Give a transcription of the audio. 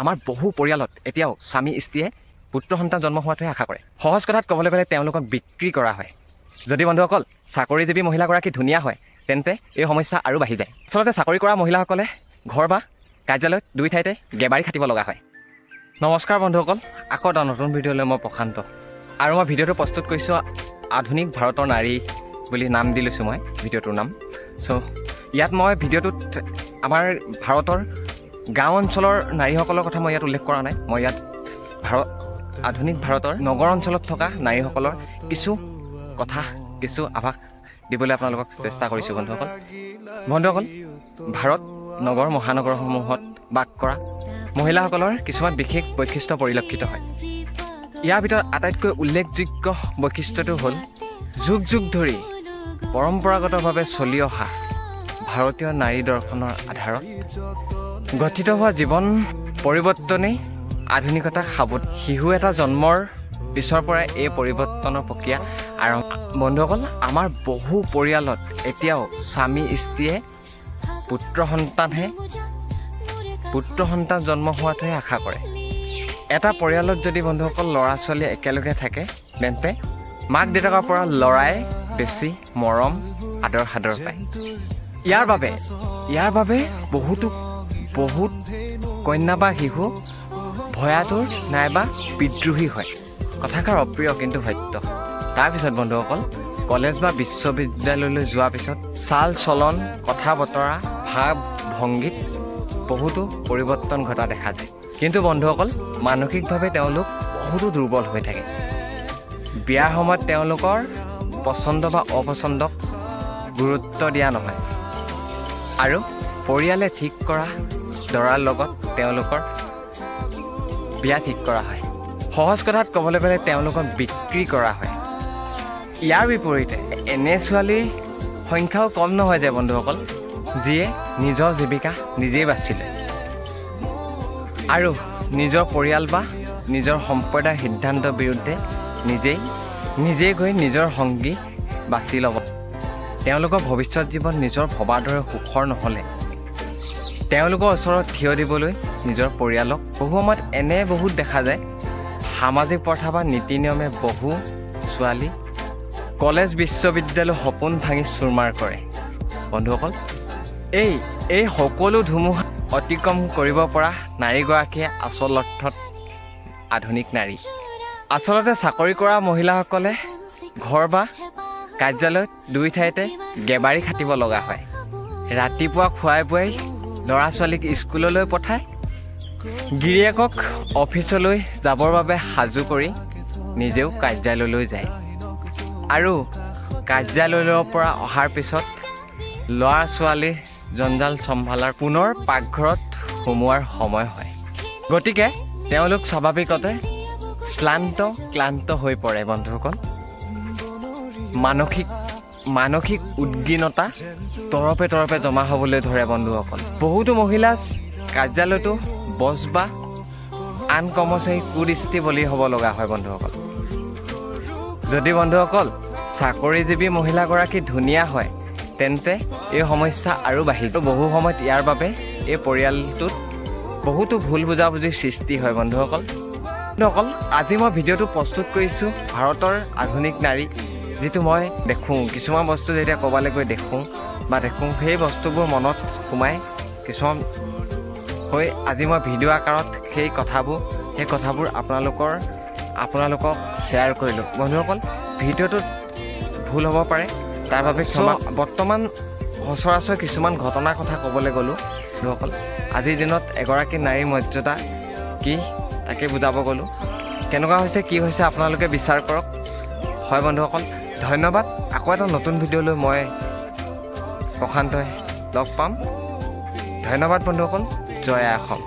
আমাৰ বহু পৰিয়ালত এতিয়াও স্বামী স্ত্ৰীয়ে পুত্ৰ সন্তান জন্ম হোৱাটোহে আশা কৰে। সহজ কথাত ক'বলৈ গ'লে তেওঁলোকক বিক্ৰী কৰা হয়। যদি বন্ধুসকল চাকৰিজীৱী মহিলাগৰাকী ধুনীয়া হয় তেন্তে এই সমস্যা আৰু বাঢ়ি যায়। আচলতে চাকৰি কৰা মহিলাসকলে ঘৰ বা কাৰ্যালয়ত দুই ঠাইতে গেবাৰী খাটিব লগা হয়। নমস্কাৰ বন্ধুসকল, আকৌ এটা নতুন ভিডিঅ'লৈ মই প্ৰশান্ত, আৰু মই ভিডিঅ'টো প্ৰস্তুত কৰিছোঁ আধুনিক ভাৰতৰ নাৰী বুলি নাম দি লৈছোঁ মই ভিডিঅ'টোৰ নাম। চ' ইয়াত মই ভিডিঅ'টোত আমাৰ ভাৰতৰ গাঁও অঞ্চলৰ নাৰীসকলৰ কথা মই ইয়াত উল্লেখ কৰা নাই। মই ইয়াত আধুনিক ভাৰতৰ নগৰ অঞ্চলত থকা নাৰীসকলৰ কিছু কথা, কিছু আভাস দিবলৈ আপোনালোকক চেষ্টা কৰিছোঁ বন্ধুসকল। ভাৰত নগৰ মহানগৰসমূহত বাস কৰা মহিলাসকলৰ কিছুমান বিশেষ বৈশিষ্ট্য পৰিলক্ষিত হয়। ইয়াৰ ভিতৰত আটাইতকৈ উল্লেখযোগ্য বৈশিষ্ট্যটো হ'ল যুগ যুগ ধৰি পৰম্পৰাগতভাৱে চলি অহা ভাৰতীয় নাৰী দৰ্শনৰ আধাৰত গঠিত হোৱা জীৱন পৰিৱৰ্তনেই আধুনিকতাক সাবত। শিশু এটা জন্মৰ পিছৰ পৰাই এই পৰিৱৰ্তনৰ প্ৰক্ৰিয়া আৰম্ভ। বন্ধুসকল, আমাৰ বহু পৰিয়ালত এতিয়াও স্বামী স্ত্ৰীয়ে পুত্ৰ সন্তান জন্ম হোৱাটোহে আশা কৰে। এটা পৰিয়ালত যদি বন্ধুসকল ল'ৰা ছোৱালী একেলগে থাকে তেন্তে মাক দেউতাকৰ পৰা ল'ৰাই বেছি মৰম আদৰ সাদৰ পায়। ইয়াৰ বাবে বহুত কন্যা বা শিশু ভয়াতুৰ নাইবা বিদ্ৰোহী হয়। কথাষাৰ অপ্ৰিয় কিন্তু সত্য। তাৰপিছত বন্ধুসকল কলেজ বা বিশ্ববিদ্যালয়লৈ যোৱাৰ পিছত চাল চলন, কথা বতৰা, ভাৱ ভংগীত বহুতো পৰিৱৰ্তন ঘটা দেখা যায়। কিন্তু বন্ধুসকল মানসিকভাৱে তেওঁলোক বহুতো দুৰ্বল হৈ থাকে। বিয়াৰ সময়ত তেওঁলোকৰ পচন্দ বা অপচন্দক গুৰুত্ব দিয়া নহয়, আৰু পৰিয়ালে ঠিক কৰা দৰাৰ লগত তেওঁলোকৰ বিয়া ঠিক কৰা হয়। সহজ কথাত ক'বলৈ গ'লে তেওঁলোকক বিক্ৰী কৰা হয়। ইয়াৰ বিপৰীতে এনে ছোৱালীৰ সংখ্যাও কম নহয় যে বন্ধুসকল, যিয়ে নিজৰ জীৱিকা নিজেই বাছি লয় আৰু নিজৰ পৰিয়াল বা নিজৰ সম্প্ৰদায়ৰ সিদ্ধান্তৰ বিৰুদ্ধে নিজেই গৈ নিজৰ সংগী বাছি ল'ব। তেওঁলোকৰ ভৱিষ্যত জীৱন নিজৰ ভবাৰ দৰে সুখৰ নহ'লে তেওঁলোকৰ ওচৰত থিয় দিবলৈ নিজৰ পৰিয়ালক বহু সময়ত বহুত দেখা যায়। সামাজিক প্ৰথা বা নীতি নিয়মে বহু ছোৱালী কলেজ বিশ্ববিদ্যালয় সপোন ভাঙি চুৰমাৰ কৰে। বন্ধুসকল, এই সকলো ধুমুহা অতিক্ৰম কৰিব পৰা নাৰীগৰাকীয়ে আচল অৰ্থত আধুনিক নাৰী। আচলতে চাকৰি কৰা মহিলাসকলে ঘৰ বা কাৰ্যালয়ত দুই ঠাইতে গেবাৰী খাটিব লগা হয়। ৰাতিপুৱা খুৱাই বুৱাই ল'ৰা ছোৱালীক স্কুললৈ পঠায়, গিৰিয়েকক অফিচলৈ যাবৰ বাবে সাজু কৰি নিজেও কাৰ্যালয়লৈ যায়, আৰু কাৰ্যালয়ৰ পৰা অহাৰ পিছত ল'ৰা ছোৱালীৰ জঞ্জাল চম্ভালাৰ পুনৰ পাকঘৰত সোমোৱাৰ সময় হয়। গতিকে তেওঁলোক স্বাভাৱিকতে ক্লান্ত হৈ পৰে। বন্ধুসকল, মানসিক উদ্বিগ্নতা তৰপে জমা হ'বলৈ ধৰে। বন্ধুসকল, বহুতো মহিলা কাৰ্যালয়তো বছ বা আন কৰ্মচাৰী কুদৃষ্টি বলি হ'ব লগা হয়। বন্ধুসকল, যদি বন্ধুসকল চাকৰিজীৱী মহিলাগৰাকী ধুনীয়া হয় তেন্তে এই সমস্যা আৰু বাঢ়িব। বহু সময়ত ইয়াৰ বাবে এই পৰিয়ালটোত বহুতো ভুল বুজাবুজিৰ সৃষ্টি হয়। বন্ধুসকল, আজি মই ভিডিঅ'টো প্ৰস্তুত কৰিছোঁ ভাৰতৰ আধুনিক নাৰী, যিটো মই দেখোঁ কিছুমান বস্তু যেতিয়া ক'ৰবালৈ গৈ দেখোঁ সেই বস্তুবোৰ মনত সোমাই কিছুমান হৈ আজি মই ভিডিঅ' আকাৰত সেই কথাবোৰ আপোনালোকক শ্বেয়াৰ কৰিলোঁ। বন্ধুসকল, ভিডিঅ'টোত ভুল হ'ব পাৰে, তাৰ বাবে ক্ষমা। বৰ্তমান সচৰাচৰ কিছুমান ঘটনাৰ কথা ক'বলৈ গ'লোঁ। বন্ধুসকল, আজিৰ দিনত এগৰাকী নাৰীৰ মৰ্যাদা কি তাকে বুজাব গ'লোঁ। কেনেকুৱা হৈছে কি হৈছে আপোনালোকে বিচাৰ কৰক। হয় বন্ধুসকল, ধন্যবাদ। আকৌ এটা নতুন ভিডিঅ'লৈ মই প্ৰশান্তই লগ পাম। ধন্যবাদ বন্ধুসকল। জয় আই অসম।